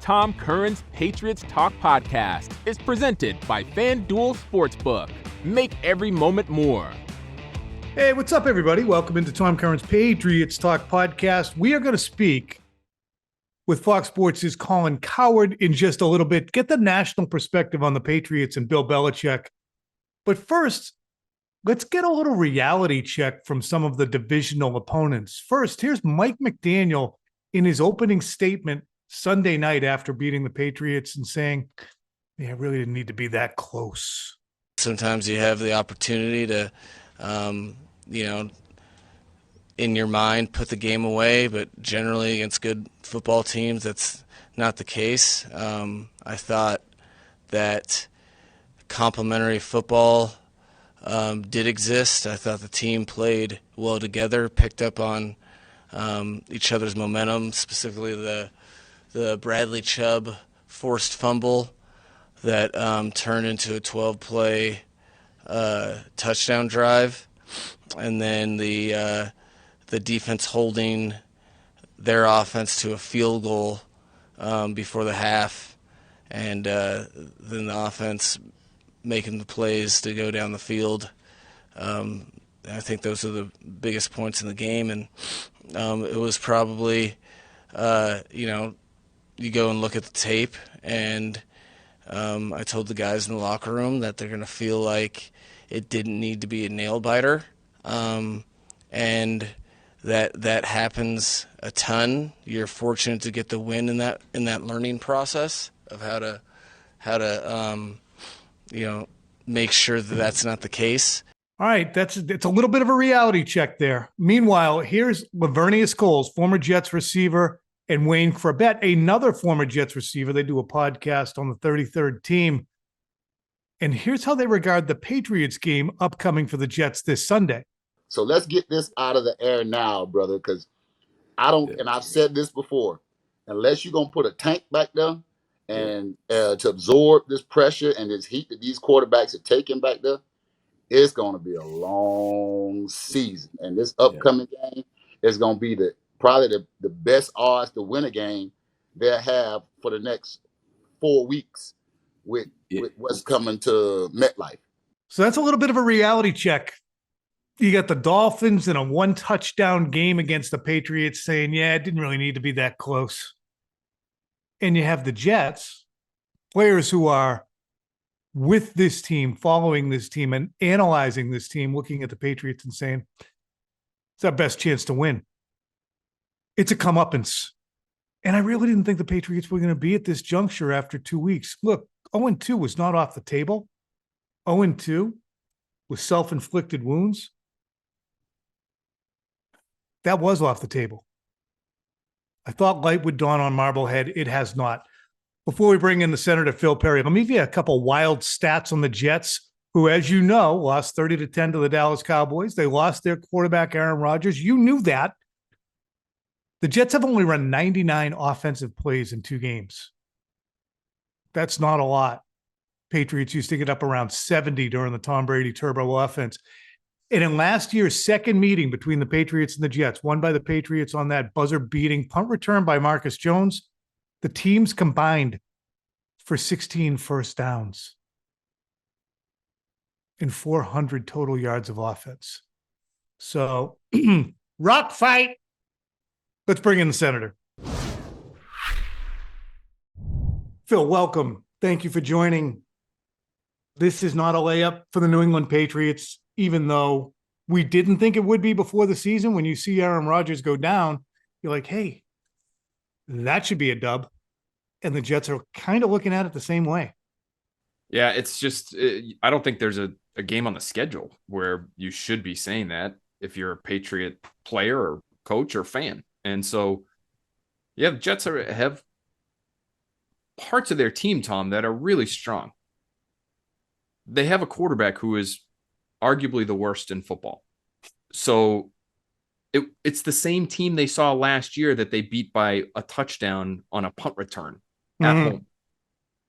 Tom Curran's Patriots Talk podcast is presented by FanDuel Sportsbook. Make every moment more. Hey, what's up, everybody? Welcome into Tom Curran's Patriots Talk podcast. We are going to speak with Fox Sports' Colin Cowherd in just a little bit. Get the national perspective on the Patriots and Bill Belichick. But first, let's get a little reality check from some of the divisional opponents. First, here's Mike McDaniel in his opening statement Sunday night after beating the Patriots and saying, yeah, it really didn't need to be that close. Sometimes you have the opportunity to, in your mind, put the game away, but generally against good football teams, that's not the case. I thought that complementary football did exist. I thought the team played well together, picked up on each other's momentum, specifically the Bradley Chubb forced fumble that turned into a 12-play touchdown drive, and then the defense holding their offense to a field goal before the half, and then the offense making the plays to go down the field. I think those are the biggest points in the game, and it was probably, you go and look at the tape, and I told the guys in the locker room that they're going to feel like it didn't need to be a nail-biter, and that happens a ton. You're fortunate to get the win in that learning process of how to make sure that that's not the case. All right, it's a little bit of a reality check there. Meanwhile, here's Lavernius Coles, former Jets receiver, and Wayne Corbett, another former Jets receiver. They do a podcast on the 33rd team. And here's how they regard the Patriots game upcoming for the Jets this Sunday. So let's get this out of the air now, brother, because and I've said this before, unless you're going to put a tank back there and to absorb this pressure and this heat that these quarterbacks are taking back there, it's going to be a long season. And this upcoming game is going to be probably the best odds to win a game they'll have for the next 4 weeks with what's coming to MetLife. So that's a little bit of a reality check. You got the Dolphins in a 1-touchdown game against the Patriots saying, yeah, it didn't really need to be that close. And you have the Jets, players who are with this team, following this team and analyzing this team, looking at the Patriots and saying, it's our best chance to win. It's a comeuppance. And I really didn't think the Patriots were going to be at this juncture after 2 weeks. Look, 0-2 was not off the table. 0-2 with self-inflicted wounds. That was off the table. I thought light would dawn on Marblehead. It has not. Before we bring in the Senator Phil Perry, let me give you a couple wild stats on the Jets, who, as you know, lost 30-10 to the Dallas Cowboys. They lost their quarterback, Aaron Rodgers. You knew that. The Jets have only run 99 offensive plays in 2 games. That's not a lot. Patriots used to get up around 70 during the Tom Brady turbo offense. And in last year's second meeting between the Patriots and the Jets, won by the Patriots on that buzzer-beating punt return by Marcus Jones, the teams combined for 16 first downs and 400 total yards of offense. So, rock fight. Let's bring in the Senator. Phil, welcome. Thank you for joining. This is not a layup for the New England Patriots, even though we didn't think it would be before the season. When you see Aaron Rodgers go down, you're like, hey, that should be a dub. And the Jets are kind of looking at it the same way. Yeah, it's just, I don't think there's a game on the schedule where you should be saying that if you're a Patriot player or coach or fan. And so, yeah, the Jets have parts of their team, Tom, that are really strong. They have a quarterback who is arguably the worst in football. So it's the same team they saw last year that they beat by a touchdown on a punt return at home.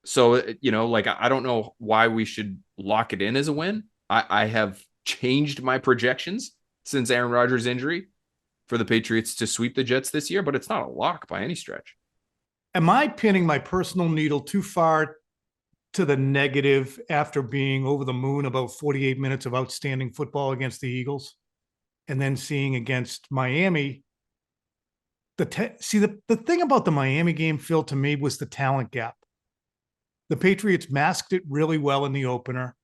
So, I don't know why we should lock it in as a win. I have changed my projections since Aaron Rodgers' injury for the Patriots to sweep the Jets this year, but it's not a lock by any stretch. Am I pinning my personal needle too far to the negative after being over the moon about 48 minutes of outstanding football against the Eagles and then seeing against Miami? The thing about the Miami game, Phil, to me was the talent gap. The Patriots masked it really well in the opener,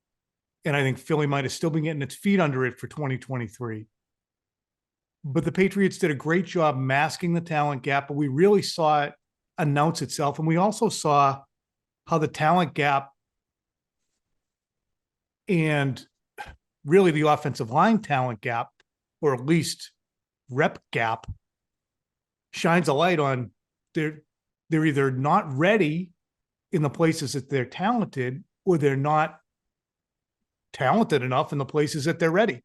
and I think Philly might have still been getting its feet under it for 2023. But the Patriots did a great job masking the talent gap, but we really saw it announce itself. And we also saw how the talent gap and really the offensive line talent gap, or at least rep gap, shines a light on they're either not ready in the places that they're talented, or they're not talented enough in the places that they're ready.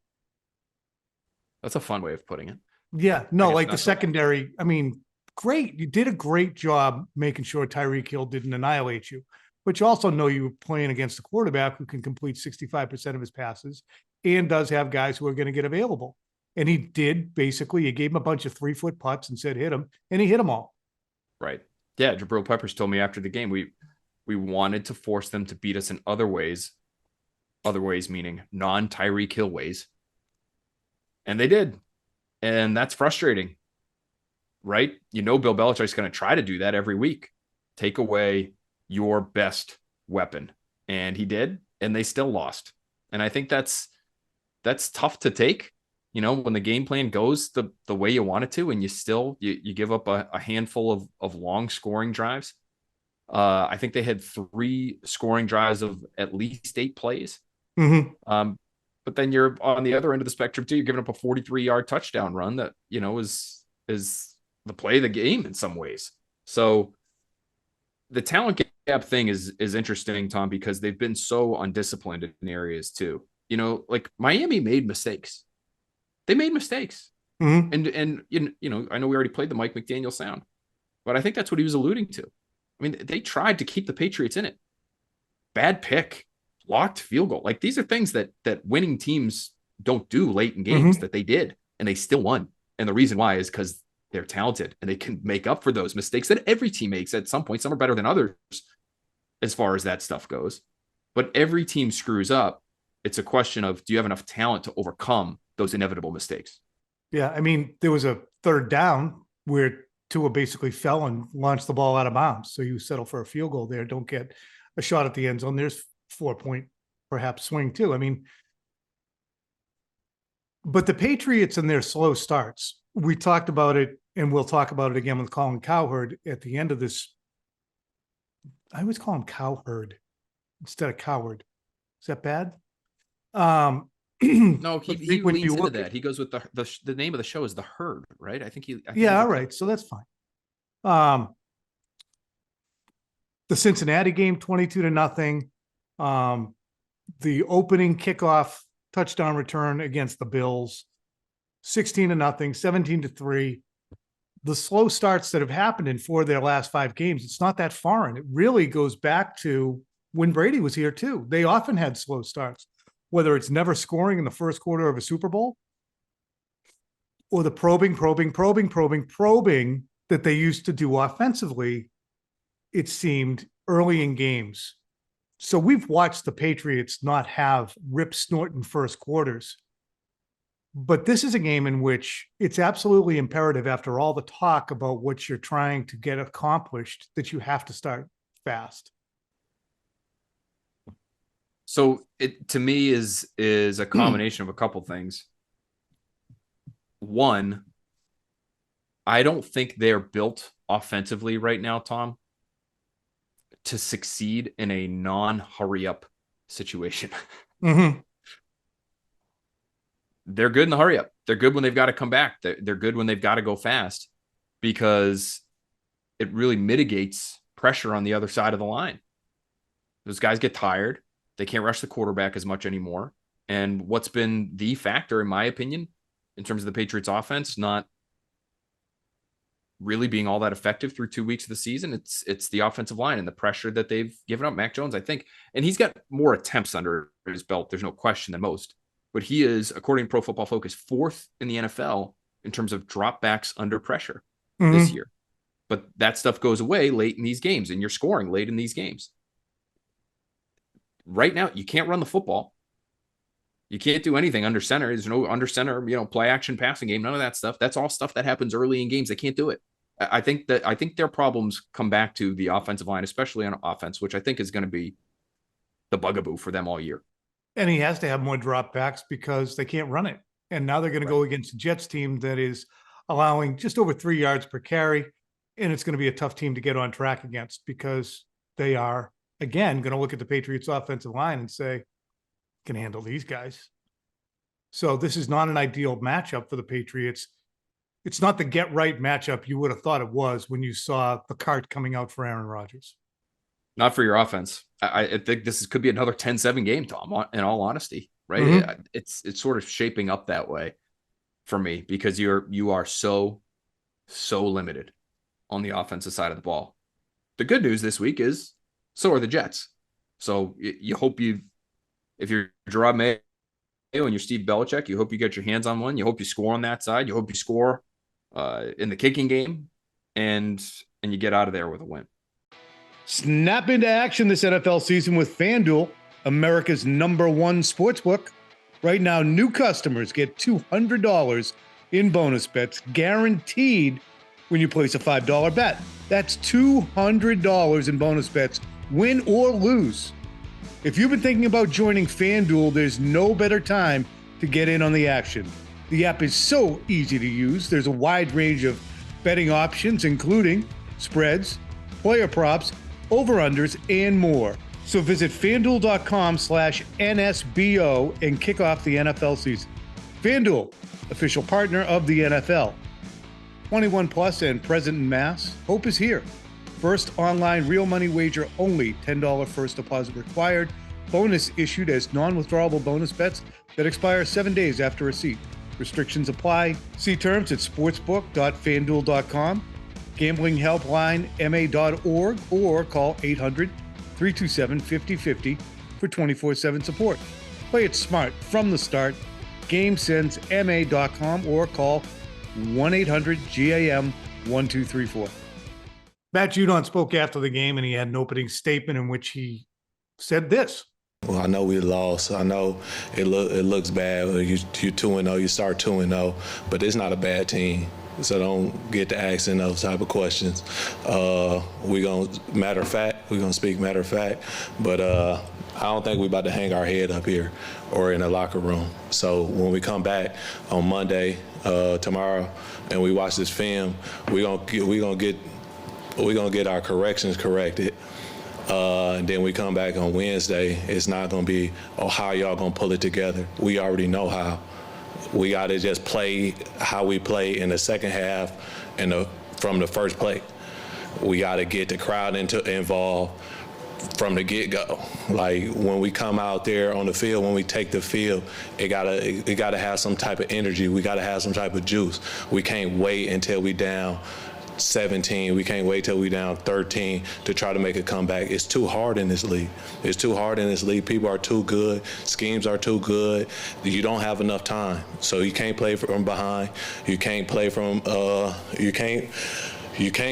That's a fun way of putting it. Yeah, no, like the secondary. I mean, great. You did a great job making sure Tyreek Hill didn't annihilate you, but you also know you were playing against a quarterback who can complete 65% of his passes and does have guys who are going to get available. And he did basically, you gave him a bunch of 3-foot putts and said, hit him, and he hit them all. Right. Yeah. Jabril Peppers told me after the game, we wanted to force them to beat us in other ways meaning non-Tyreek Hill ways. And they did. And that's frustrating, right? You know, Bill Belichick's going to try to do that every week. Take away your best weapon. And he did, and they still lost. And I think that's tough to take, you know, when the game plan goes the way you want it to, and you give up a handful of long scoring drives. I think they had 3 scoring drives of at least 8 plays. Mm-hmm. But then you're on the other end of the spectrum too. You're giving up a 43-yard touchdown run that, you know, is the play of the game in some ways. So the talent gap thing is interesting, Tom, because they've been so undisciplined in areas too. You know, like Miami made mistakes. They made mistakes. Mm-hmm. And you know, I know we already played the Mike McDaniel sound, but I think that's what he was alluding to. I mean, they tried to keep the Patriots in it. Bad pick. Blocked field goal. Like, these are things that winning teams don't do late in games that they did, and they still won. And the reason why is because they're talented and they can make up for those mistakes that every team makes at some point. Some are better than others as far as that stuff goes. But every team screws up. It's a question of, do you have enough talent to overcome those inevitable mistakes? Yeah, I mean, there was a third down where Tua basically fell and launched the ball out of bounds. So you settle for a field goal there. Don't get a shot at the end zone. There's 4-point perhaps swing too. I mean, but the Patriots and their slow starts, we talked about it, and we'll talk about it again with Colin Cowherd at the end of this. I always call him Cowherd instead of Coward. Is that bad? No, he leans into that. He goes with the name of the show is The Herd, right? I think all right. So that's fine. The Cincinnati game, 22-0. The opening kickoff touchdown return against the Bills, 16-0, 17-3. The slow starts that have happened in 4 of their last 5 games, it's not that foreign. It really goes back to when Brady was here too. They often had slow starts, whether it's never scoring in the first quarter of a Super Bowl or the probing that they used to do offensively, it seemed, early in games. So we've watched the Patriots not have rip snorting first quarters. But this is a game in which it's absolutely imperative, after all the talk about what you're trying to get accomplished, that you have to start fast. So it, to me, is a combination of a couple things. One, I don't think they're built offensively right now, Tom, to succeed in a non-hurry up situation. Mm-hmm. They're good in the hurry up. They're good when they've got to come back. They're good when they've got to go fast, because it really mitigates pressure on the other side of the line. Those guys get tired. They can't rush the quarterback as much anymore. And what's been the factor, in my opinion, in terms of the Patriots offense, not really being all that effective through 2 weeks of the season, it's the offensive line and the pressure that they've given up. Mac Jones, I think, and he's got more attempts under his belt, there's no question, than most. But he is, according to Pro Football Focus, 4th in the NFL in terms of dropbacks under pressure this year. but that stuff goes away late in these games, and you're scoring late in these games. Right now, you can't run the football. You can't do anything under center. There's no under center, play action passing game, none of that stuff. That's all stuff that happens early in games. They can't do it. I think their problems come back to the offensive line, especially on offense, which I think is going to be the bugaboo for them all year. And he has to have more dropbacks because they can't run it. And now they're going to go against the Jets team that is allowing just over 3 yards per carry. And it's going to be a tough team to get on track against because they are, again, going to look at the Patriots offensive line and say, can handle these guys. So this is not an ideal matchup for the Patriots. It's not the get right matchup you would have thought it was when you saw the cart coming out for Aaron Rodgers. Not for your offense. I think this could be another 10-7 game, Tom, in all honesty, right? Mm-hmm. It's sort of shaping up that way for me because you are so limited on the offensive side of the ball. The good news this week is so are the Jets. So you hope if you're Gerard Mayo and you're Steve Belichick, you hope you get your hands on one. You hope you score on that side. You hope you score in the kicking game, and you get out of there with a win. Snap into action this NFL season with FanDuel, America's #1 sportsbook. Right now, new customers get $200 in bonus bets guaranteed when you place a $5 bet. That's $200 in bonus bets, win or lose. If you've been thinking about joining FanDuel, there's no better time to get in on the action. The app is so easy to use. There's a wide range of betting options, including spreads, player props, over-unders, and more. So visit FanDuel.com/NSBO and kick off the NFL season. FanDuel, official partner of the NFL. 21 plus and present in Mass. Hope is here. First online real money wager only. $10 first deposit required. Bonus issued as non-withdrawable bonus bets that expire 7 days after receipt. Restrictions apply. See terms at sportsbook.fanduel.com. Gambling helpline ma.org or call 800-327-5050 for 24/7 support. Play it smart from the start. GameSenseMA.com or call 1-800-GAM-1234. Matt Judon spoke after the game, and he had an opening statement in which he said this. Well, I know we lost. I know it looks bad. You're 2-0, you start 2-0, but it's not a bad team. So don't get to asking those type of questions. We're going to speak matter of fact, but I don't think we're about to hang our head up here or in the locker room. So when we come back on Monday, tomorrow, and we watch this film, we're gonna get our corrections corrected. And then we come back on Wednesday. It's not going to be, how y'all going to pull it together. We already know how. We got to just play how we play in the second half from the first play. We got to get the crowd involved from the get-go. Like when we come out there on the field, when we take the field, it gotta have some type of energy. We got to have some type of juice. We can't wait until we down 17. We can't wait till we down 13 to try to make a comeback. It's too hard in this league. People are too good. Schemes are too good. You don't have enough time. So you can't play from behind. You can't play from, you can't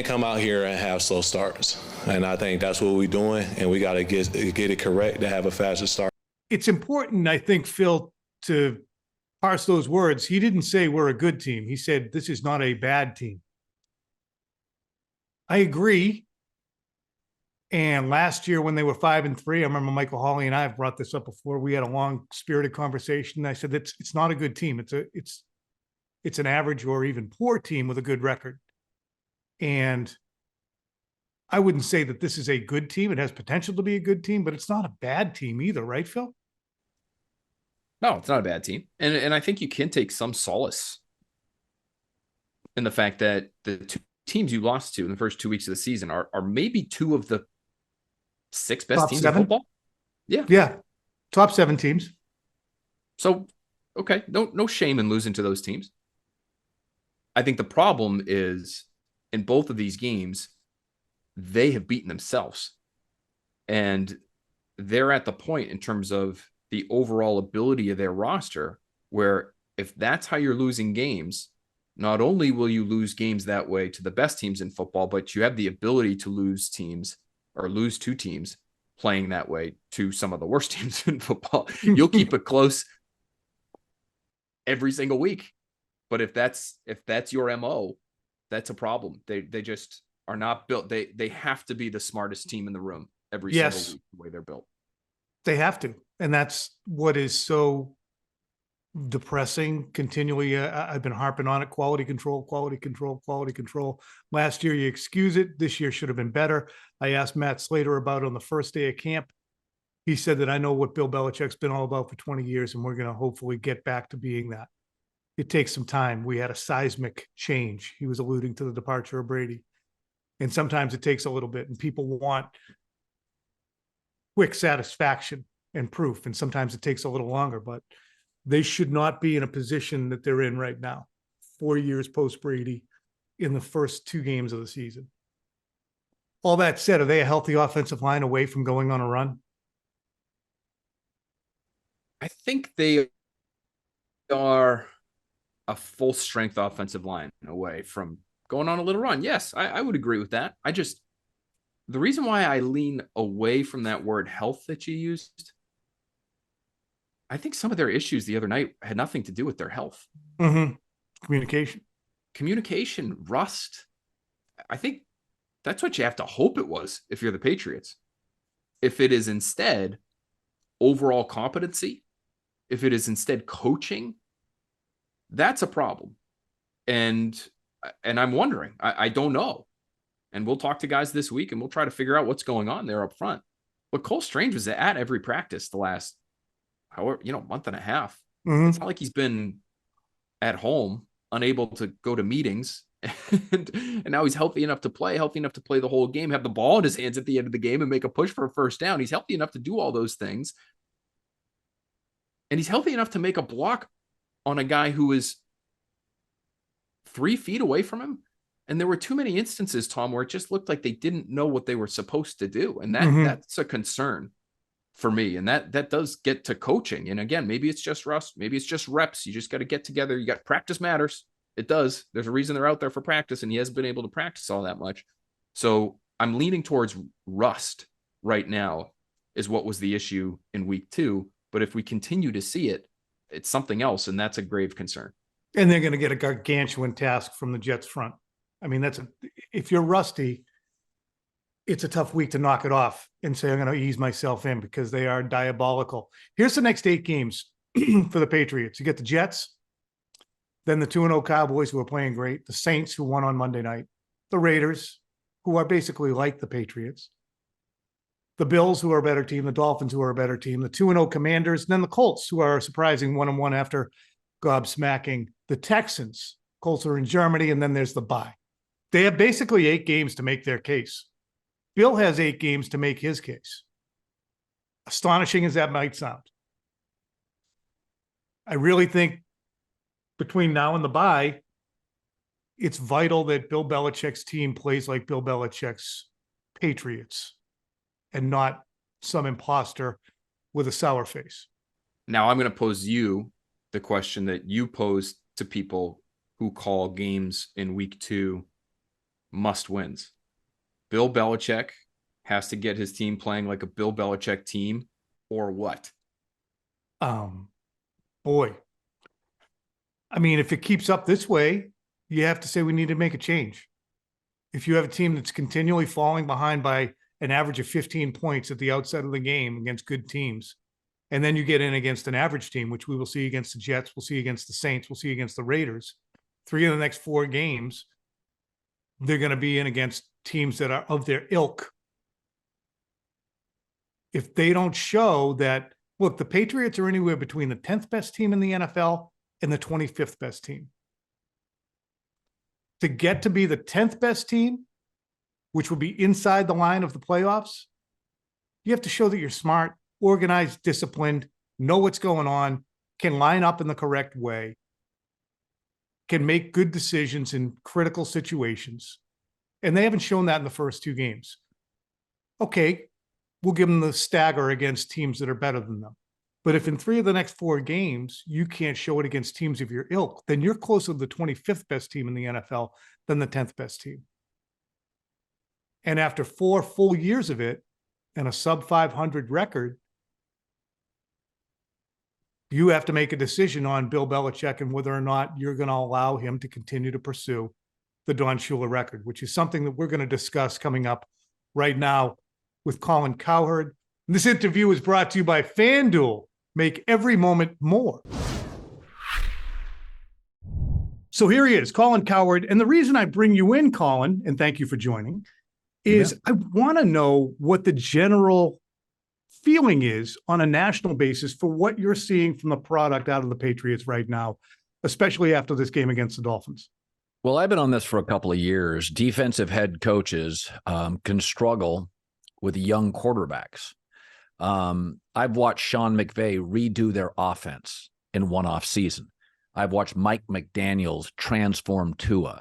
come out here and have slow starts. And I think that's what we're doing. And we got to get it correct to have a faster start. It's important, I think, Phil, to parse those words. He didn't say we're a good team. He said this is not a bad team. I agree. And last year when they were 5-3, I remember Michael Hawley and I have brought this up before. We had a long spirited conversation. I said, it's not a good team. It's an average or even poor team with a good record. And I wouldn't say that this is a good team. It has potential to be a good team, but it's not a bad team either, right, Phil? No, it's not a bad team. And I think you can take some solace in the fact that the two teams you lost to in the first 2 weeks of the season are maybe two of the 6 best top teams 7? in football. Yeah. Top 7 teams. So, okay, no shame in losing to those teams. I think the problem is in both of these games, they have beaten themselves. And they're at the point in terms of the overall ability of their roster where if that's how you're losing games, not only will you lose games that way to the best teams in football, but you have the ability to lose to teams playing that way to some of the worst teams in football. You'll keep it close every single week. But if that's your MO, that's a problem. They just are not built. They have to be the smartest team in the room every single week, the way they're built. They have to. And that's what is so depressing continually. I've been harping on it. Quality control. Last year, you excuse it. This year should have been better. I asked Matt Slater about it on the first day of camp. He said that I know what Bill Belichick's been all about for 20 years, and we're going to hopefully get back to being that. It takes some time. We had a seismic change. He was alluding to the departure of Brady. And sometimes it takes a little bit, and people want quick satisfaction and proof. And sometimes it takes a little longer, but they should not be in a position that they're in right now, 4 years post Brady in the first 2 games of the season. All that said, are they a healthy offensive line away from going on a run? I think they are a full strength offensive line away from going on a little run. Yes, I would agree with that. The reason why I lean away from that word health that you used, I think some of their issues the other night had nothing to do with their health. Mm-hmm. Communication, rust. I think that's what you have to hope it was if you're the Patriots. If it is instead overall competency, if it is instead coaching, that's a problem. And I'm wondering, I don't know. And we'll talk to guys this week and we'll try to figure out what's going on there up front. But Cole Strange was at every practice the last, month and a half. Mm-hmm. It's not like he's been at home, unable to go to meetings. and now he's healthy enough to play the whole game, have the ball in his hands at the end of the game and make a push for a first down. He's healthy enough to do all those things. And he's healthy enough to make a block on a guy who is 3 feet away from him. And there were too many instances, Tom, where it just looked like they didn't know what they were supposed to do. And that's a concern for me. And that does get to coaching. And again, maybe it's just rust. Maybe it's just reps. You just got to get together. You got practice matters. It does. There's a reason they're out there for practice, and he hasn't been able to practice all that much. So I'm leaning towards rust right now is what was the issue in week 2. But if we continue to see it, it's something else, and that's a grave concern. And they're going to get a gargantuan task from the Jets front. I mean, if you're rusty, it's a tough week to knock it off and say, I'm going to ease myself in because they are diabolical. Here's the next 8 games for the Patriots. You get the Jets, then the 2-0 Cowboys, who are playing great, the Saints, who won on Monday night, the Raiders, who are basically like the Patriots, the Bills, who are a better team, the Dolphins, who are a better team, the 2-0 Commanders, and then the Colts, who are a surprising 1-1 after gobsmacking the Texans. Colts are in Germany, and then there's the bye. They have basically 8 games to make their case. Bill has 8 games to make his case. Astonishing as that might sound. I really think between now and the bye, it's vital that Bill Belichick's team plays like Bill Belichick's Patriots and not some imposter with a sour face. Now I'm going to pose you the question that you posed to people who call games in week 2 must wins. Bill Belichick has to get his team playing like a Bill Belichick team, or what? Boy. I mean, if it keeps up this way, you have to say we need to make a change. If you have a team that's continually falling behind by an average of 15 points at the outset of the game against good teams, and then you get in against an average team, which we will see against the Jets, we'll see against the Saints, we'll see against the Raiders, 3 of the next 4 games, they're going to be in against teams that are of their ilk. If they don't show that, look, the Patriots are anywhere between the 10th best team in the NFL and the 25th best team. To get to be the 10th best team, which will be inside the line of the playoffs, you have to show that you're smart, organized, disciplined, know what's going on, can line up in the correct way, can make good decisions in critical situations. And they haven't shown that in the first 2 games. Okay, we'll give them the stagger against teams that are better than them. But if in 3 of the next 4 games, you can't show it against teams of your ilk, then you're closer to the 25th best team in the NFL than the 10th best team. And after 4 full years of it and a sub 500 record, you have to make a decision on Bill Belichick and whether or not you're going to allow him to continue to pursue the Don Shula record, which is something that we're going to discuss coming up right now with Colin Cowherd. And this interview is brought to you by FanDuel. Make every moment more. So here he is, Colin Cowherd. And the reason I bring you in, Colin, and thank you for joining, is I want to know what the general feeling is on a national basis for what you're seeing from the product out of the Patriots right now, especially after this game against the Dolphins. Well, I've been on this for a couple of years. Defensive head coaches can struggle with young quarterbacks. I've watched Sean McVay redo their offense in one off season. I've watched Mike McDaniels transform Tua.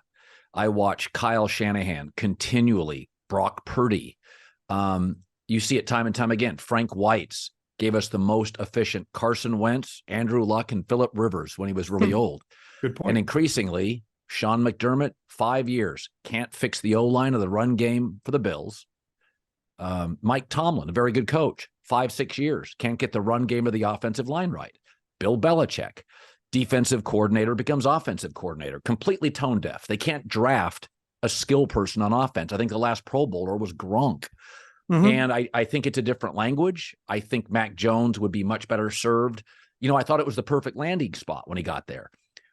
I watch Kyle Shanahan continually, Brock Purdy. You see it time and time again. Frank Weitz gave us the most efficient Carson Wentz, Andrew Luck, and Phillip Rivers when he was really old. Good point. And increasingly, Sean McDermott, 5 years, can't fix the O-line of the run game for the Bills. Mike Tomlin, a very good coach, 5-6 years, can't get the run game of the offensive line right. Bill Belichick, defensive coordinator, becomes offensive coordinator, completely tone deaf. They can't draft a skill person on offense. I think the last Pro Bowler was Gronk. Mm-hmm. And I think it's a different language. I think Mac Jones would be much better served. You know, I thought it was the perfect landing spot when he got there.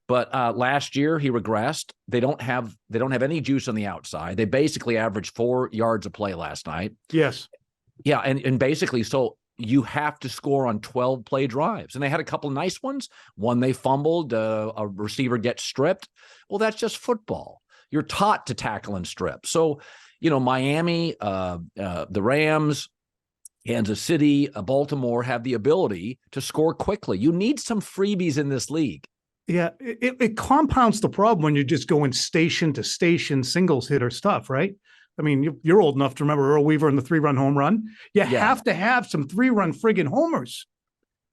But last year he regressed. They don't have any juice on the outside. They basically averaged 4 yards a play last night. Yes. Yeah, and basically, so you have to score on 12 play drives. And they had a couple of nice ones. One they fumbled, a receiver gets stripped. Well, that's just football. You're taught to tackle and strip. So, you know, Miami, the Rams, Kansas City, Baltimore have the ability to score quickly. You need some freebies in this league. Yeah, it compounds the problem when you're just going station to station singles hitter stuff, right? I mean, you're old enough to remember Earl Weaver and the 3-run home run. You have to have some 3-run friggin' homers.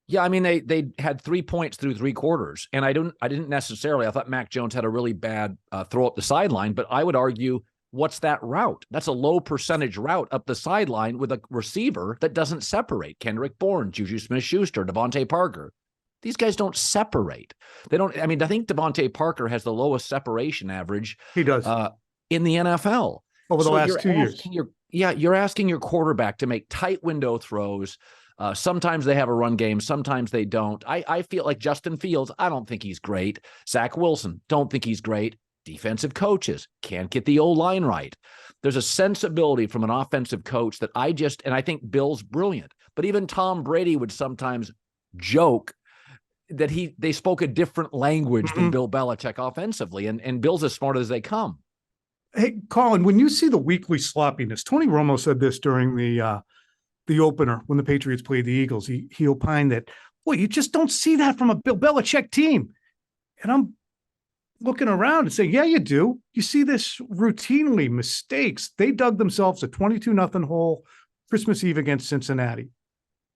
Yeah, I mean, they had 3 points through 3 quarters, and I didn't necessarily. I thought Mac Jones had a really bad throw up the sideline, but I would argue, what's that route? That's a low percentage route up the sideline with a receiver that doesn't separate. Kendrick Bourne, Juju Smith-Schuster, Devontae Parker. These guys don't separate. They don't. I mean, I think Devontae Parker has the lowest separation average. He does in the NFL over the last 2 years. You're asking your quarterback to make tight window throws. Sometimes they have a run game. Sometimes they don't. I feel like Justin Fields, I don't think he's great. Zach Wilson, don't think he's great. Defensive coaches can't get the O-line right. There's a sensibility from an offensive coach that I think Bill's brilliant. But even Tom Brady would sometimes joke that they spoke a different language than Bill Belichick offensively. And Bill's as smart as they come. Hey, Colin, when you see the weekly sloppiness, Tony Romo said this during the opener when the Patriots played the Eagles. He opined that, boy, you just don't see that from a Bill Belichick team. And I'm looking around and saying, yeah, you do. You see this routinely, mistakes. They dug themselves a 22-0 hole Christmas Eve against Cincinnati.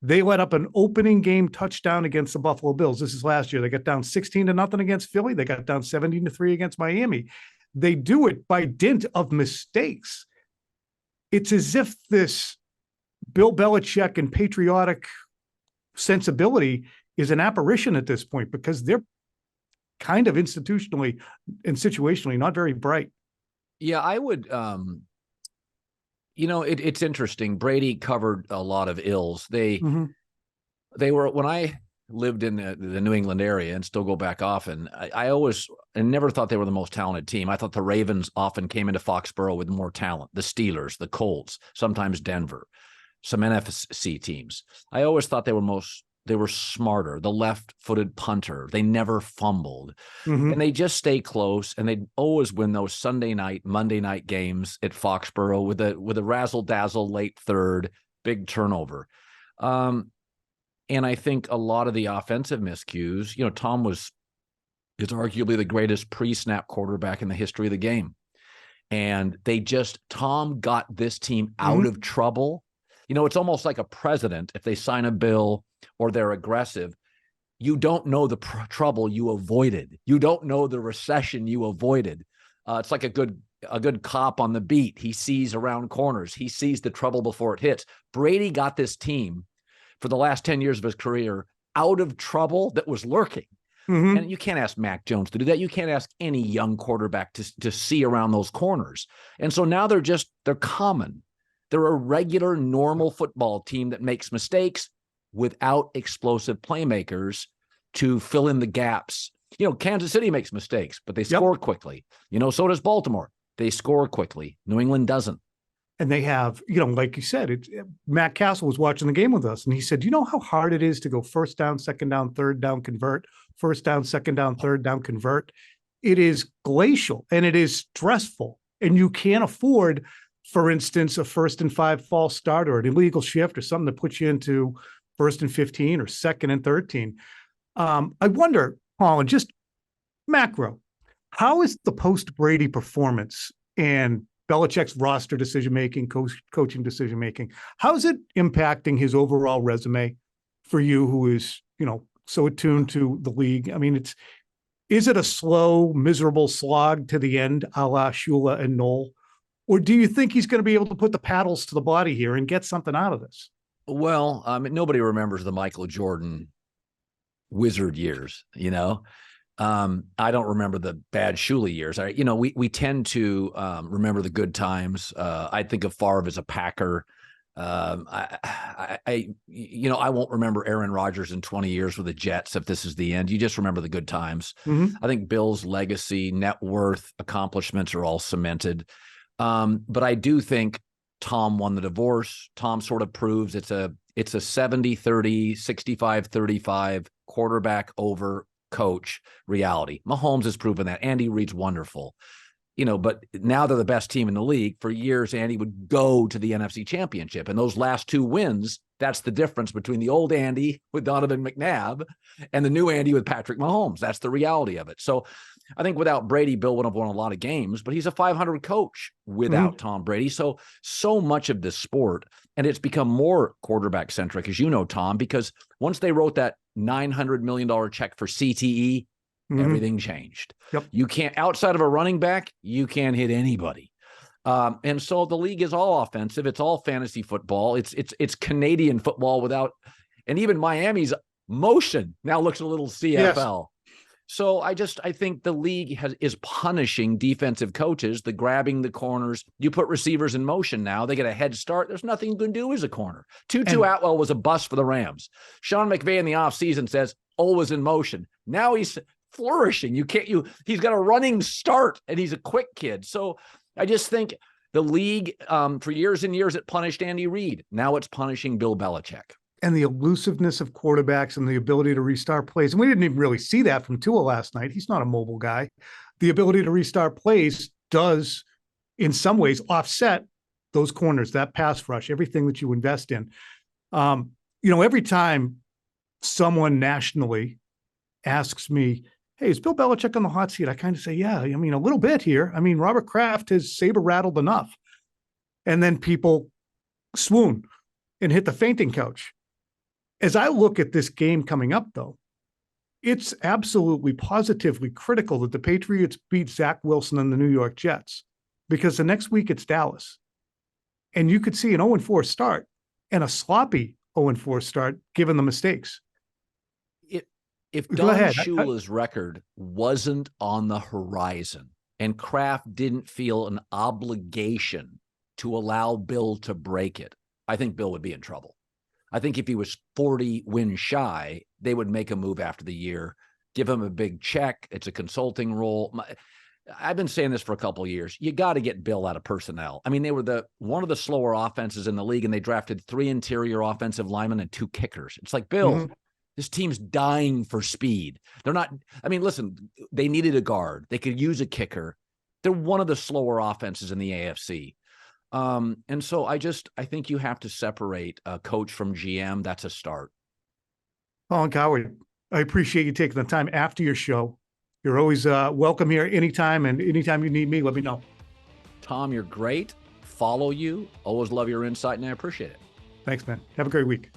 They let up an opening game touchdown against the Buffalo Bills. This is last year. They got down 16-0 against Philly. They got down 17-3 against Miami. They do it by dint of mistakes. It's as if this Bill Belichick and patriotic sensibility is an apparition at this point because they're kind of institutionally and situationally not very bright. Yeah, I would it's interesting. Brady covered a lot of ills. They were, when I lived in the New England area and still go back often, I never thought they were the most talented team. I thought the Ravens often came into Foxborough with more talent. The Steelers, the Colts, sometimes Denver, some NFC teams. I always thought they were smarter. The left-footed punter. They never fumbled. And they just stay close, and they'd always win those Sunday night, Monday night games at Foxborough with a razzle-dazzle late third, big turnover. And I think a lot of the offensive miscues, Tom is arguably the greatest pre-snap quarterback in the history of the game. And Tom got this team out of trouble. It's almost like a president. If they sign a bill or they're aggressive, you don't know the trouble you avoided. You don't know the recession you avoided. It's like a good cop on the beat. He sees around corners. He sees the trouble before it hits. Brady got this team for the last 10 years of his career out of trouble that was lurking. Mm-hmm. And you can't ask Mac Jones to do that. You can't ask any young quarterback to see around those corners. And so now they're common. They're a regular, normal football team that makes mistakes without explosive playmakers to fill in the gaps. Kansas City makes mistakes, but they score quickly. So does Baltimore. They score quickly. New England doesn't. And they have, like you said, Matt Castle was watching the game with us, and he said, how hard it is to go first down, second down, third down, convert, first down, second down, third down, convert. It is glacial, and it is stressful. And you can't afford, for instance, a 1st and 5 false start or an illegal shift or something that puts you into 1st and 15 or 2nd and 13. I wonder, Colin, just macro, how is the post-Brady performance and Belichick's roster decision-making, coaching decision-making, how is it impacting his overall resume for you, who is, so attuned to the league? I mean, is it a slow, miserable slog to the end, a la Shula and Knoll? Or do you think he's going to be able to put the paddles to the body here and get something out of this? Well, nobody remembers the Michael Jordan Wizard years, I don't remember the bad Shula years. We tend to remember the good times. I think of Favre as a Packer. I won't remember Aaron Rodgers in 20 years with the Jets if this is the end. You just remember the good times. Mm-hmm. I think Bill's legacy, net worth, accomplishments are all cemented. But I do think Tom won the divorce. Tom sort of proves it's a 70-30, 65-35 quarterback over coach reality. Mahomes has proven that. Andy Reid's wonderful. But now they're the best team in the league. For years, Andy would go to the NFC Championship. And those last 2 wins, that's the difference between the old Andy with Donovan McNabb and the new Andy with Patrick Mahomes. That's the reality of it. So I think without Brady, Bill would have won a lot of games, but he's a 500 coach without Tom Brady. So much of this sport, and it's become more quarterback centric, as you know, Tom, because once they wrote that $900 million check for CTE, everything changed. Yep. You can't, outside of a running back, you can't hit anybody. And so the league is all offensive. It's all fantasy football. It's Canadian football without, and even Miami's motion now looks a little CFL. Yes. So I think the league is punishing defensive coaches, the grabbing the corners. You put receivers in motion now, they get a head start. There's nothing you can do as a corner. Tutu Atwell was a bust for the Rams. Sean McVay in the offseason says, always in motion. Now he's flourishing. He's got a running start, and he's a quick kid. So I just think the league, for years and years, it punished Andy Reid. Now it's punishing Bill Belichick. And the elusiveness of quarterbacks and the ability to restart plays. And we didn't even really see that from Tua last night. He's not a mobile guy. The ability to restart plays does, in some ways, offset those corners, that pass rush, everything that you invest in. Every time someone nationally asks me, hey, is Bill Belichick on the hot seat? I kind of say, yeah, a little bit here. Robert Kraft has saber rattled enough. And then people swoon and hit the fainting couch. As I look at this game coming up, though, it's absolutely positively critical that the Patriots beat Zach Wilson and the New York Jets, because the next week it's Dallas. And you could see an 0-4 start and a sloppy 0-4 start given the mistakes. If Don Shula's record wasn't on the horizon and Kraft didn't feel an obligation to allow Bill to break it, I think Bill would be in trouble. I think if he was 40 wins shy, they would make a move after the year, give him a big check. It's a consulting role. I've been saying this for a couple of years. You got to get Bill out of personnel. They were one of the slower offenses in the league, and they drafted 3 interior offensive linemen and 2 kickers. It's like, Bill, this team's dying for speed. They're not, listen, they needed a guard. They could use a kicker. They're one of the slower offenses in the AFC. And so I think you have to separate a coach from GM. That's a start. Colin Cowherd, I appreciate you taking the time after your show. You're always welcome here anytime, and anytime you need me, let me know. Tom, you're great. Follow you. Always love your insight, and I appreciate it. Thanks, man. Have a great week.